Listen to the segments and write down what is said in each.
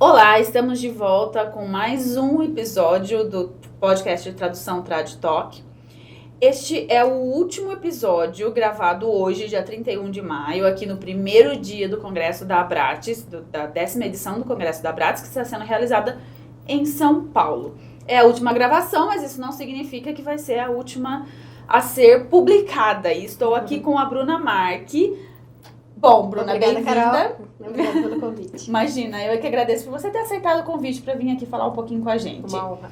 Olá, estamos de volta com mais um episódio do podcast de tradução Trad Talk. Este é o último episódio gravado hoje, dia 31 de maio, aqui no primeiro dia do Congresso da Abrates, da 10ª edição do Congresso da Abrates, que está sendo realizada em São Paulo. É a última gravação, mas isso não significa que vai ser a última a ser publicada. E estou aqui com a Bruna Marque. Bom, Bruna, bem-vinda. Obrigada pelo convite. Imagina, eu que agradeço por você ter aceitado o convite para vir aqui falar um pouquinho com a gente. Uma honra.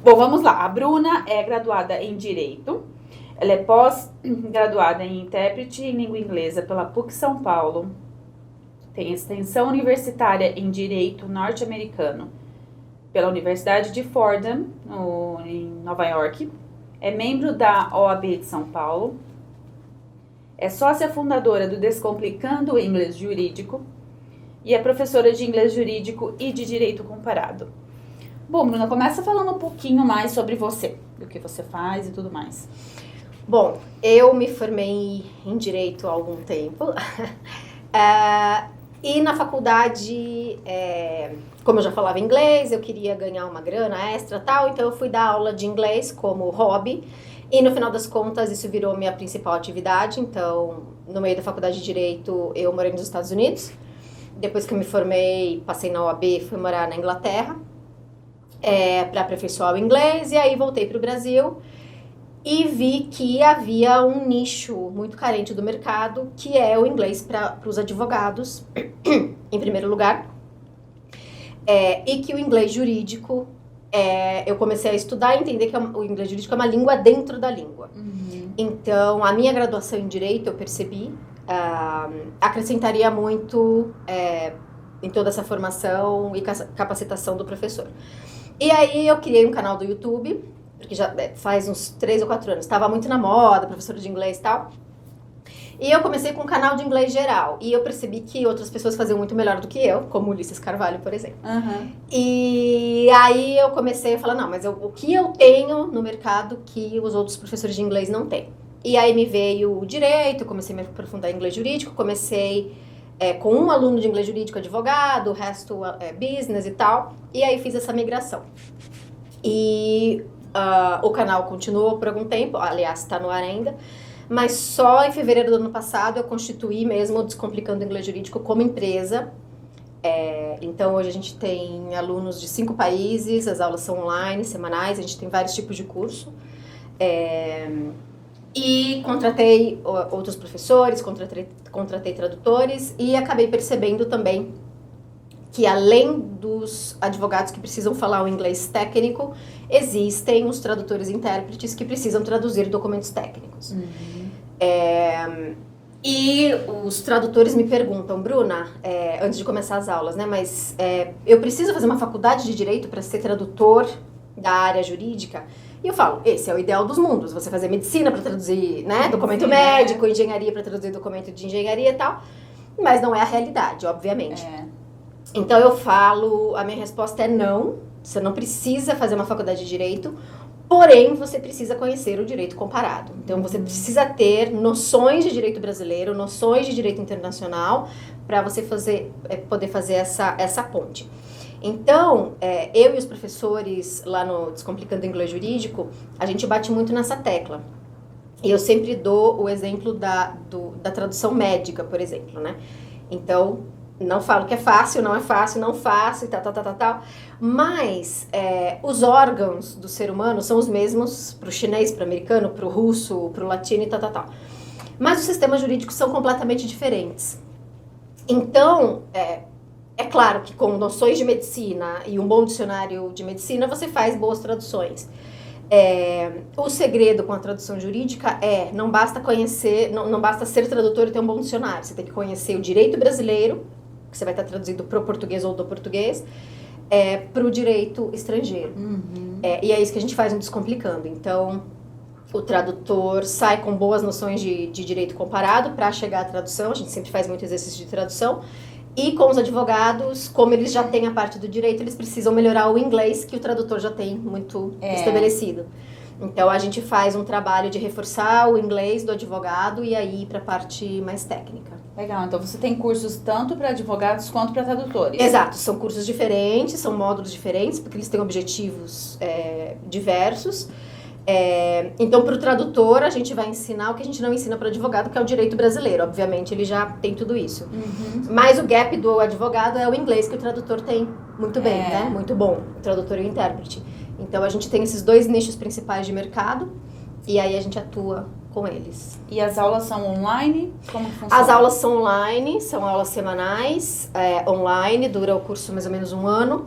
Bom, vamos lá. A Bruna é graduada em Direito. Ela é pós-graduada em Intérprete em Língua Inglesa pela PUC São Paulo. Tem extensão universitária em Direito Norte-Americano pela Universidade de Fordham, em Nova York. É membro da OAB de São Paulo. É sócia fundadora do Descomplicando o Inglês Jurídico e é professora de Inglês Jurídico e de Direito Comparado. Bom, Bruna, começa falando um pouquinho mais sobre você, do que você faz e tudo mais. Bom, eu me formei em Direito há algum tempo e na faculdade, como eu já falava inglês, eu queria ganhar uma grana extra e tal, então eu fui dar aula de inglês como hobby. E no final das contas, isso virou minha principal atividade. Então, no meio da faculdade de Direito, eu morei nos Estados Unidos. Depois que eu me formei, passei na OAB, fui morar na Inglaterra para aperfeiçoar o inglês. E aí voltei para o Brasil e vi que havia um nicho muito carente do mercado, que é o inglês para os advogados, em primeiro lugar. E que o inglês jurídico... eu comecei a estudar e entender que o inglês jurídico é uma língua dentro da língua. Uhum. Então, a minha graduação em Direito, eu percebi, acrescentaria muito em toda essa formação e capacitação do professor. E aí, eu criei um canal do YouTube, porque já faz uns 3 ou 4 anos. Estava muito na moda, professora de inglês e tal. E eu comecei com um canal de inglês geral. E eu percebi que outras pessoas faziam muito melhor do que eu, como Ulisses Carvalho, por exemplo. Uhum. E aí eu comecei a falar, não, mas o que eu tenho no mercado que os outros professores de inglês não têm? E aí me veio o direito, comecei a me aprofundar em inglês jurídico, comecei com um aluno de inglês jurídico advogado, o resto business e tal. E aí fiz essa migração. E o canal continuou por algum tempo, aliás, está no ar ainda. Mas só em fevereiro do ano passado eu constituí mesmo o Descomplicando o Inglês Jurídico como empresa. Então hoje a gente tem alunos de 5 países, as aulas são online, semanais, a gente tem vários tipos de curso. E contratei outros professores, contratei tradutores e acabei percebendo também que além dos advogados que precisam falar o inglês técnico, existem os tradutores e intérpretes que precisam traduzir documentos técnicos. Uhum. E os tradutores me perguntam, Bruna, antes de começar as aulas, né, mas eu preciso fazer uma faculdade de Direito para ser tradutor da área jurídica? E eu falo, esse é o ideal dos mundos, você fazer medicina para traduzir, né, documento médico, engenharia para traduzir documento de engenharia e tal, mas não é a realidade, obviamente. Então eu falo, a minha resposta é não, você não precisa fazer uma faculdade de Direito, porém você precisa conhecer o direito comparado. Então você precisa ter noções de direito brasileiro, noções de direito internacional, para você poder fazer essa ponte. Então, eu e os professores lá no Descomplicando o Inglês Jurídico, a gente bate muito nessa tecla. E eu sempre dou o exemplo da tradução médica, por exemplo, né? Então, não falo que é fácil, não é fácil, não faço e tal. Mas os órgãos do ser humano são os mesmos para o chinês, para o americano, para o russo, para o latino e tal. Mas os sistemas jurídicos são completamente diferentes. Então, é claro que com noções de medicina e um bom dicionário de medicina, você faz boas traduções. O segredo com a tradução jurídica não basta conhecer, não basta ser tradutor e ter um bom dicionário. Você tem que conhecer o direito brasileiro, que você vai estar traduzindo para o português ou do português, para o direito estrangeiro. Uhum. E é isso que a gente faz no Descomplicando. Então, o tradutor sai com boas noções de direito comparado para chegar à tradução. A gente sempre faz muito exercício de tradução. E com os advogados, como eles já têm a parte do direito, eles precisam melhorar o inglês, que o tradutor já tem muito estabelecido. Então, a gente faz um trabalho de reforçar o inglês do advogado e aí ir para a parte mais técnica. Legal, então você tem cursos tanto para advogados quanto para tradutores. Exato, são cursos diferentes, são módulos diferentes, porque eles têm objetivos diversos. Então, para o tradutor, a gente vai ensinar o que a gente não ensina para o advogado, que é o direito brasileiro. Obviamente, ele já tem tudo isso. Mas o gap do advogado é o inglês, que o tradutor tem muito bem, né? Muito bom, o tradutor e o intérprete. Então, a gente tem esses dois nichos principais de mercado, e aí a gente atua com eles. E as aulas são online? Como funciona? As aulas são online, são aulas semanais, online, dura o curso mais ou menos 1 ano.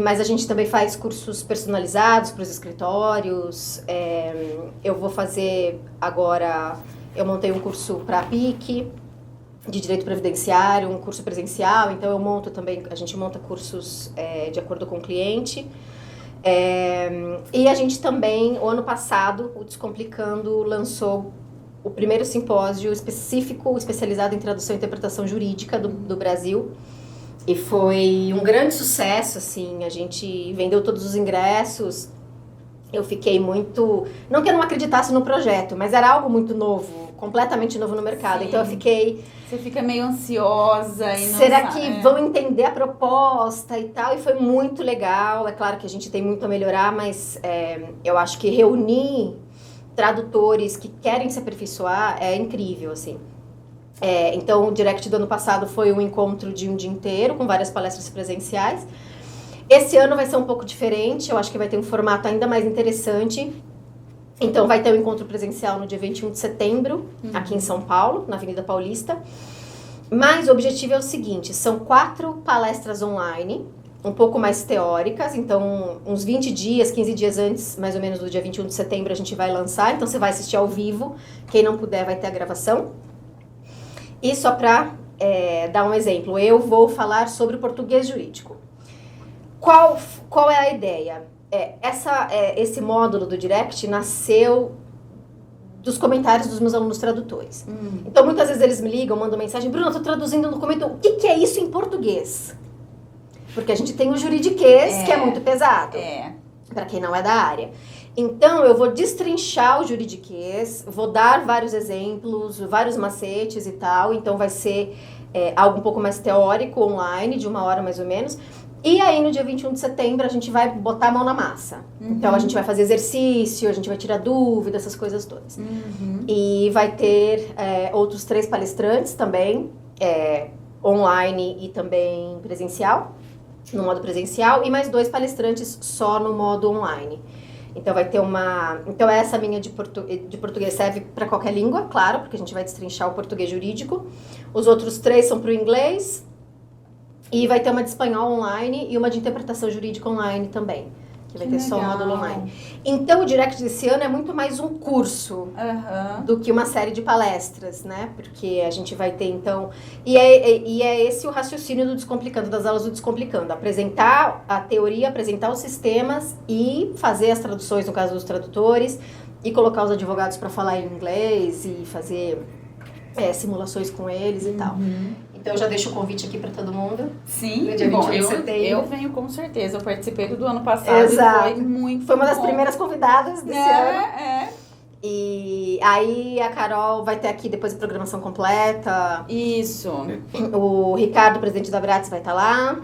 Mas a gente também faz cursos personalizados para os escritórios. Eu vou fazer agora, eu montei um curso para a PIC, de direito previdenciário, um curso presencial, então eu monto também, a gente monta cursos de acordo com o cliente. E a gente também, o ano passado, o Descomplicando lançou o primeiro simpósio específico, especializado em tradução e interpretação jurídica do Brasil. E foi um grande sucesso, assim, a gente vendeu todos os ingressos. Eu fiquei muito... Não que eu não acreditasse no projeto, mas era algo muito novo, completamente novo no mercado. Sim. Então eu fiquei... Você fica meio ansiosa e não Será sabe, que vão entender a proposta e tal? E foi muito legal. É claro que a gente tem muito a melhorar, mas eu acho que reunir tradutores que querem se aperfeiçoar é incrível, assim. Então, o Direct do ano passado foi um encontro de um dia inteiro, com várias palestras presenciais. Esse ano vai ser um pouco diferente, eu acho que vai ter um formato ainda mais interessante. Então, vai ter um encontro presencial no dia 21 de setembro, aqui em São Paulo, na Avenida Paulista. Mas o objetivo é o seguinte, são 4 palestras online, um pouco mais teóricas. Então, uns 20 dias, 15 dias antes, mais ou menos do dia 21 de setembro, a gente vai lançar. Então, você vai assistir ao vivo, quem não puder vai ter a gravação. E só para dar um exemplo, eu vou falar sobre o português jurídico. Qual é a ideia? Esse módulo do Direct nasceu dos comentários dos meus alunos tradutores. Então, muitas vezes eles me ligam, mandam mensagem, Bruna, eu estou traduzindo um documento, o que é isso em português? Porque a gente tem o juridiquês, que é muito pesado, para quem não é da área. Então, eu vou destrinchar o juridiquês, vou dar vários exemplos, vários macetes e tal. Então, vai ser algo um pouco mais teórico, online, de 1 hora mais ou menos. E aí, no dia 21 de setembro, a gente vai botar a mão na massa. Então, a gente vai fazer exercício, a gente vai tirar dúvida, essas coisas todas. E vai ter outros 3 palestrantes também, online e também presencial, no modo presencial. E mais 2 palestrantes só no modo online. Então, vai ter Então, essa minha de português serve para qualquer língua, claro, porque a gente vai destrinchar o português jurídico. Os outros 3 são para o inglês. E vai ter uma de espanhol online e uma de interpretação jurídica online também. Que vai ter só o módulo online. Então, o Direct desse ano é muito mais um curso do que uma série de palestras, né? Porque a gente vai ter, então... E é esse o raciocínio do Descomplicando, das aulas do Descomplicando. Apresentar a teoria, apresentar os sistemas e fazer as traduções, no caso dos tradutores, e colocar os advogados para falar em inglês e fazer simulações com eles e tal. Então, eu já deixo o convite aqui para todo mundo. Sim, no dia 21 de setembro. Eu venho com certeza. Eu participei do ano passado. Exato. E foi muito Foi uma das bom. primeiras convidadas desse ano. E aí a Carol vai ter aqui depois a programação completa. Isso. O Ricardo, presidente da Bratis, vai estar lá.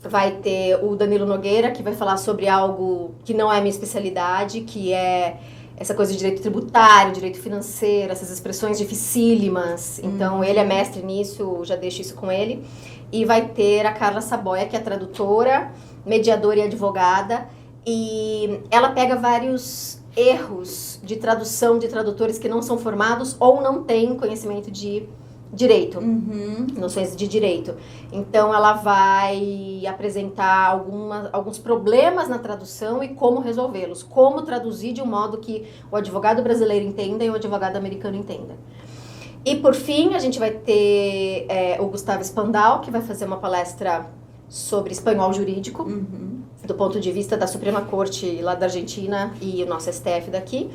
Vai ter o Danilo Nogueira, que vai falar sobre algo que não é minha especialidade, que é essa coisa de direito tributário, direito financeiro, essas expressões dificílimas. Então, ele é mestre nisso, já deixo isso com ele. E vai ter a Carla Saboia, que é tradutora, mediadora e advogada. E ela pega vários erros de tradução de tradutores que não são formados ou não têm conhecimento de direito, noções de direito. Então, ela vai apresentar alguns problemas na tradução e como resolvê-los. Como traduzir de um modo que o advogado brasileiro entenda e o advogado americano entenda. E, por fim, a gente vai ter o Gustavo Spandau, que vai fazer uma palestra sobre espanhol jurídico, do ponto de vista da Suprema Corte lá da Argentina e o nosso STF daqui.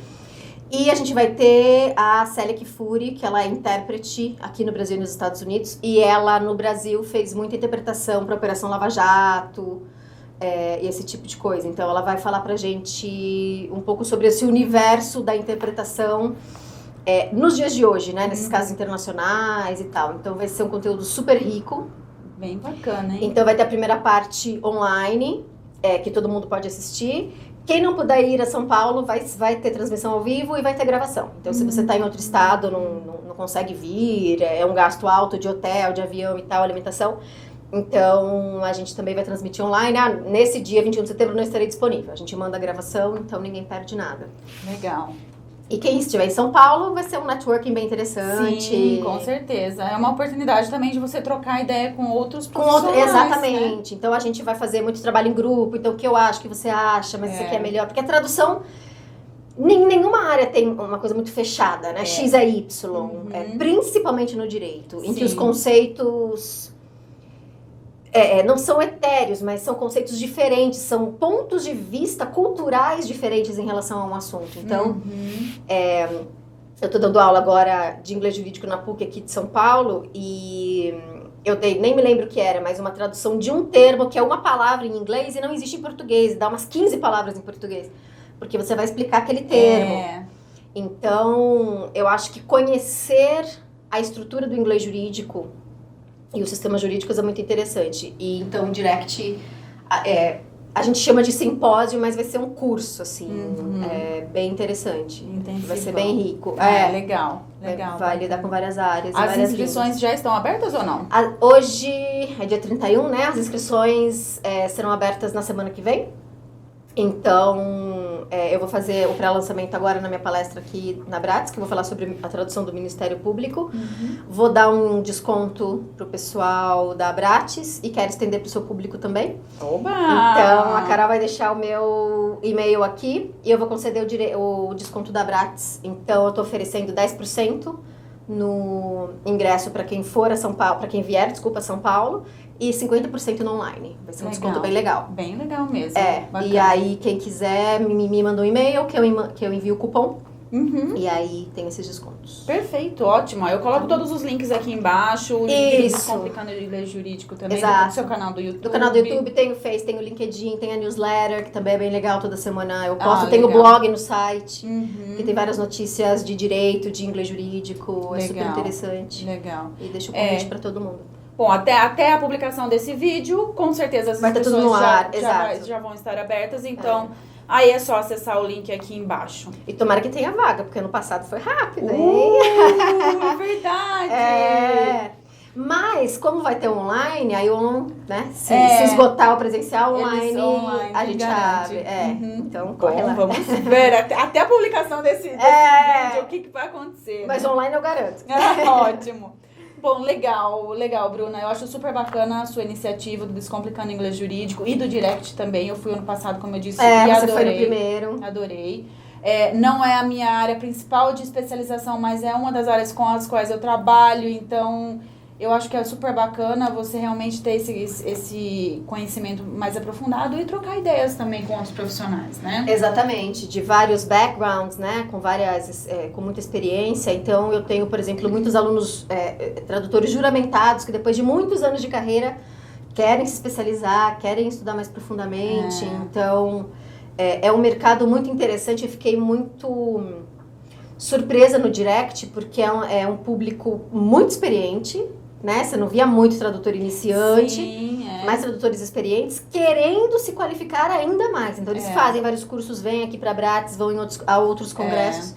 E a gente vai ter a Célia Kifuri, que ela é intérprete aqui no Brasil e nos Estados Unidos. E ela, no Brasil, fez muita interpretação para a Operação Lava Jato, e esse tipo de coisa. Então, ela vai falar pra gente um pouco sobre esse universo da interpretação nos dias de hoje, né? Nesses casos internacionais e tal. Então, vai ser um conteúdo super rico. Bem bacana, hein? Então, vai ter a primeira parte online, que todo mundo pode assistir. Quem não puder ir a São Paulo vai ter transmissão ao vivo e vai ter gravação. Então, se você está em outro estado, não consegue vir, é um gasto alto de hotel, de avião e tal, alimentação. Então, a gente também vai transmitir online. Nesse dia, 21 de setembro, não estarei disponível. A gente manda a gravação, então ninguém perde nada. Legal. E quem estiver em São Paulo vai ser um networking bem interessante. Sim, com certeza. É uma oportunidade também de você trocar ideia com outros profissionais. Exatamente. Né? Então, a gente vai fazer muito trabalho em grupo. Então, o que eu acho, o que você acha, mas isso aqui é melhor. Porque a tradução, nenhuma área tem uma coisa muito fechada, né? X é Y. Principalmente no direito. Em que os conceitos... não são etéreos, mas são conceitos diferentes, são pontos de vista culturais diferentes em relação a um assunto. Então, eu estou dando aula agora de inglês jurídico na PUC aqui de São Paulo e eu nem me lembro o que era, mas uma tradução de um termo que é uma palavra em inglês e não existe em português, dá umas 15 palavras em português, porque você vai explicar aquele termo. Então, eu acho que conhecer a estrutura do inglês jurídico e os sistemas jurídicos é muito interessante. E então, o Direct, a gente chama de simpósio, mas vai ser um curso, assim, bem interessante. Entendi. Vai ser bem rico. Legal. Vai lidar com várias áreas. As inscrições já estão abertas ou não? Hoje é dia 31, né? As inscrições serão abertas na semana que vem. Então, eu vou fazer o pré-lançamento agora na minha palestra aqui na Bratis, que eu vou falar sobre a tradução do Ministério Público. Vou dar um desconto pro pessoal da Bratis e quero estender pro seu público também. Oba! Então, a Carol vai deixar o meu e-mail aqui e eu vou conceder o desconto da Bratis. Então, eu tô oferecendo 10% no ingresso para quem for a São Paulo, para quem vier, a São Paulo, e 50% no online. Vai ser um desconto bem legal. Bem legal mesmo. E aí quem quiser me manda um e-mail que eu envio o cupom. E aí tem esses descontos. Perfeito, ótimo. Eu coloco todos os links aqui embaixo. O link do Descomplicando Inglês Jurídico também. Exato. Do seu canal do YouTube. Do canal do YouTube, tem o Face, tem o LinkedIn, tem a newsletter, que também é bem legal, toda semana eu posto. Tem o blog no site, que tem várias notícias de direito, de inglês jurídico. É super interessante. Legal. E deixo o convite pra todo mundo. Bom, até a publicação desse vídeo, com certeza as inscrições já vão estar abertas, então aí é só acessar o link aqui embaixo. E tomara que tenha vaga, porque ano passado foi rápido, hein? É verdade! Mas, como vai ter online, aí se esgotar o presencial online a gente abre. Então, corre lá. Vamos ver até a publicação desse vídeo, o que vai acontecer. Mas online eu garanto. Ótimo. Bom, legal, Bruna. Eu acho super bacana a sua iniciativa do Descomplicando Inglês Jurídico e do Direct também. Eu fui ano passado, como eu disse, e adorei. Você foi no primeiro. Adorei. Não é a minha área principal de especialização, mas é uma das áreas com as quais eu trabalho, então eu acho que é super bacana você realmente ter esse conhecimento mais aprofundado e trocar ideias também com outros profissionais, né? Exatamente, de vários backgrounds, né, com muita experiência. Então, eu tenho, por exemplo, muitos alunos tradutores juramentados que depois de muitos anos de carreira querem se especializar, querem estudar mais profundamente. Então, é um mercado muito interessante. Eu fiquei muito surpresa no Direct, porque é um público muito experiente, né? Você não via muito tradutor iniciante, mas tradutores experientes querendo se qualificar ainda mais. Então, eles fazem vários cursos, vêm aqui para Bratis, vão a outros congressos.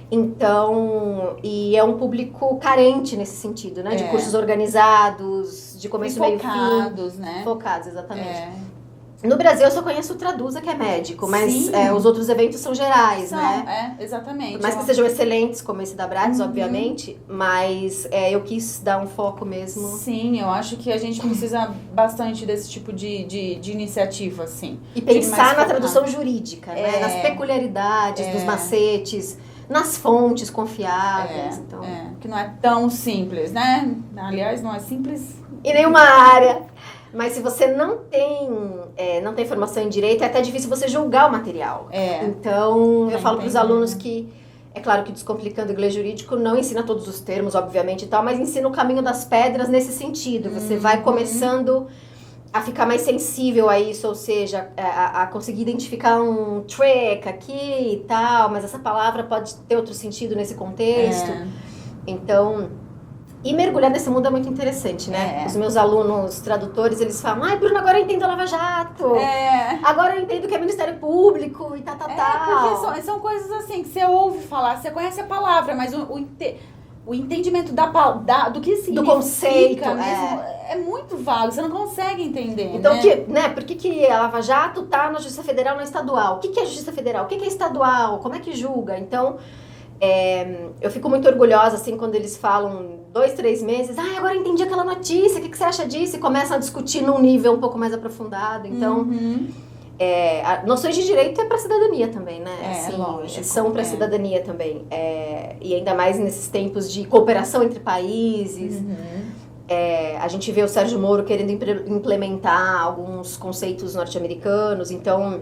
Então, e é um público carente nesse sentido, né? De cursos organizados, de começo, meio e fim. Focados, né? Focados, exatamente. No Brasil, eu só conheço o Traduza, que é médico, mas os outros eventos são gerais, né? Exatamente. Por mais que sejam excelentes, como esse da Bratis, obviamente, mas eu quis dar um foco mesmo. Sim, eu acho que a gente precisa bastante desse tipo de iniciativa, assim. E pensar na tradução jurídica, né? Nas peculiaridades, dos macetes, nas fontes confiáveis. Então. Que não é tão simples, né? Aliás, não é simples em nenhuma área. Mas se você não tem formação em direito, é até difícil você julgar o material. Então, eu falo para os alunos que, é claro que Descomplicando Inglês Jurídico não ensina todos os termos, obviamente, e tal, mas ensina o caminho das pedras nesse sentido. Você vai começando a ficar mais sensível a isso, ou seja, a conseguir identificar um trick aqui e tal, mas essa palavra pode ter outro sentido nesse contexto. Então, e mergulhar nesse mundo é muito interessante, né? Os meus alunos tradutores, eles falam, ai, Bruna, agora eu entendo a Lava Jato, agora eu entendo que é Ministério Público e tal. Porque são coisas assim, que você ouve falar, você conhece a palavra, mas o entendimento do que significa, do conceito mesmo, é muito vago, você não consegue entender. Então, por que a Lava Jato tá na Justiça Federal, não estadual? O que é Justiça Federal? O que é estadual? Como é que julga? Então, eu fico muito orgulhosa, assim, quando eles falam 2, 3 meses, agora eu entendi aquela notícia, o que você acha disso? E começam a discutir num nível um pouco mais aprofundado. Então, noções de direito é para cidadania também, né? Assim, lógico. São para cidadania também. E ainda mais nesses tempos de cooperação entre países. A gente vê o Sérgio Moro querendo implementar alguns conceitos norte-americanos, então...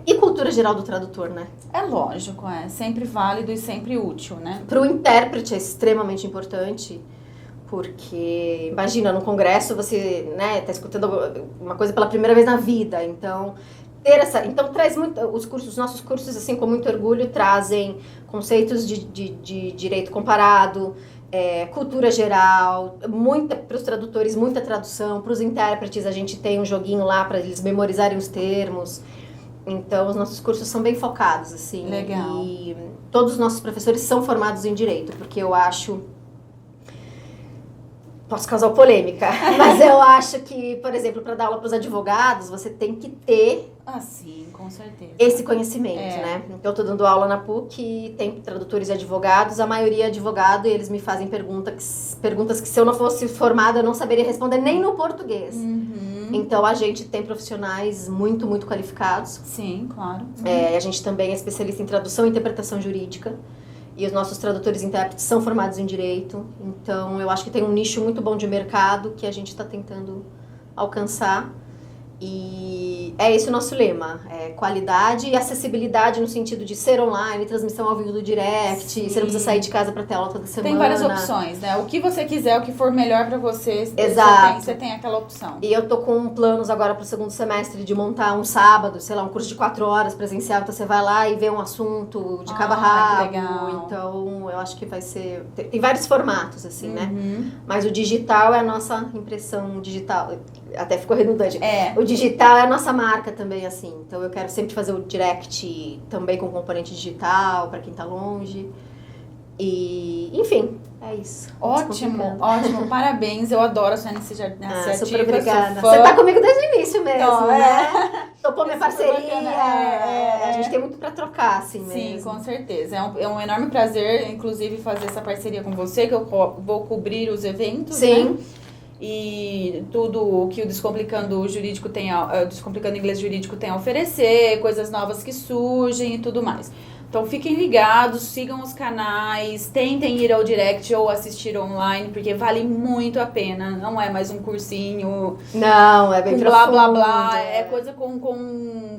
e cultura geral do tradutor, né? É lógico, sempre válido e sempre útil, né? Para o intérprete é extremamente importante, porque, imagina, no congresso você, né, tá escutando uma coisa pela primeira vez na vida, então... Então traz muito, os nossos cursos, assim, com muito orgulho, trazem conceitos de direito comparado, cultura geral, para os tradutores, muita tradução, para os intérpretes a gente tem um joguinho lá para eles memorizarem os termos. Então, os nossos cursos são bem focados, assim. Legal. E todos os nossos professores são formados em Direito, porque eu acho... Posso causar polêmica, mas eu acho que, por exemplo, para dar aula para os advogados, você tem que ter... sim, com certeza. Esse conhecimento, né? Então, eu estou dando aula na PUC, tem tradutores e advogados, a maioria é advogado, e eles me fazem perguntas que se eu não fosse formada, eu não saberia responder nem no português. Então, a gente tem profissionais muito, muito qualificados. Sim, claro. A gente também é especialista em tradução e interpretação jurídica. E os nossos tradutores e intérpretes são formados em Direito. Então, eu acho que tem um nicho muito bom de mercado que a gente está tentando alcançar. E é esse o nosso lema. Qualidade e acessibilidade no sentido de ser online, transmissão ao vivo do direct. Sim. Você não precisa sair de casa para ter aula toda semana. Tem várias opções, né? O que você quiser, o que for melhor para você, exato. Você tem aquela opção. E eu tô com planos agora para o segundo semestre de montar um sábado, sei lá, um curso de 4 horas presencial. Então você vai lá e vê um assunto de cabo a rabo. Legal. Então eu acho que vai ser... Tem vários formatos, assim, né? Mas o digital é a nossa impressão digital. Até ficou redundante. O digital é a nossa marca também, assim. Então eu quero sempre fazer o direct também com componente digital, para quem tá longe. E, enfim, é isso. Ótimo. Parabéns. Eu adoro a sua iniciativa. Super obrigada. Você tá comigo desde o início mesmo, então, né? Topou minha parceria. A gente tem muito pra trocar, assim mesmo. Sim, com certeza. É um enorme prazer, inclusive, fazer essa parceria com você, que eu vou cobrir os eventos, Sim. Né? E tudo que o Descomplicando Jurídico Descomplicando Inglês Jurídico tem a oferecer, coisas novas que surgem e tudo mais. Então fiquem ligados, sigam os canais, tentem ir ao direct ou assistir online, porque vale muito a pena. Não é mais um cursinho. Não, é bem com blá blá blá. É coisa com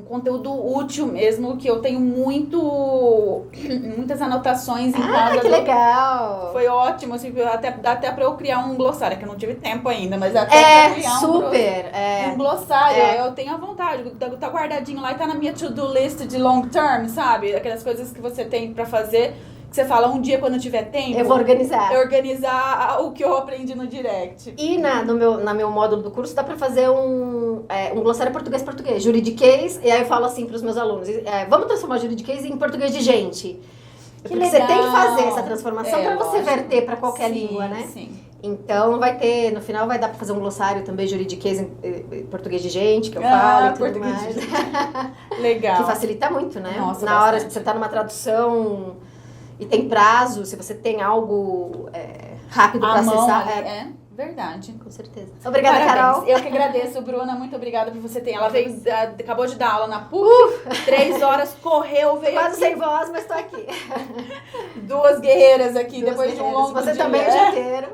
conteúdo útil mesmo, que eu tenho muitas anotações em casa. Que legal! Foi ótimo, assim, dá até pra eu criar um glossário, que eu não tive tempo ainda, mas até pra criar um glossário. Eu tenho a vontade, tá guardadinho lá e tá na minha to-do list de long term, sabe? Aquelas coisas que você tem pra fazer, que você fala, um dia quando eu tiver tempo... Eu vou organizar. Organizar o que eu aprendi no direct. E no meu módulo do curso dá pra fazer um glossário português, juridiquês, e aí eu falo assim pros meus alunos, vamos transformar juridiquês em português de gente. Porque legal. Você tem que fazer essa transformação pra você verter pra qualquer língua, né? Sim. Então no final vai dar pra fazer um glossário também juridiquês em português de gente, que eu falo e tudo mais. Legal. Que facilita muito, né? Nossa, na hora que você tá numa tradução e tem prazo, se você tem algo rápido pra acessar. Verdade. Com certeza. Obrigada, parabéns. Carol. Eu que agradeço, Bruna. Muito obrigada por você ter. Ela veio, acabou de dar aula na PUC, 3 horas, correu, veio quase aqui. sem voz, mas tô aqui. 2 guerreiras aqui, depois de um longo você dia. Também é jateiro.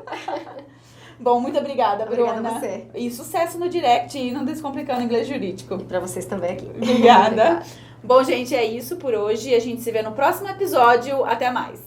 Bom, muito obrigada, Bruna. Obrigada a você. E sucesso no direct e no Descomplicando Inglês Jurídico. E pra vocês também aqui. Obrigada. Bom, gente, é isso por hoje. A gente se vê no próximo episódio. Até mais.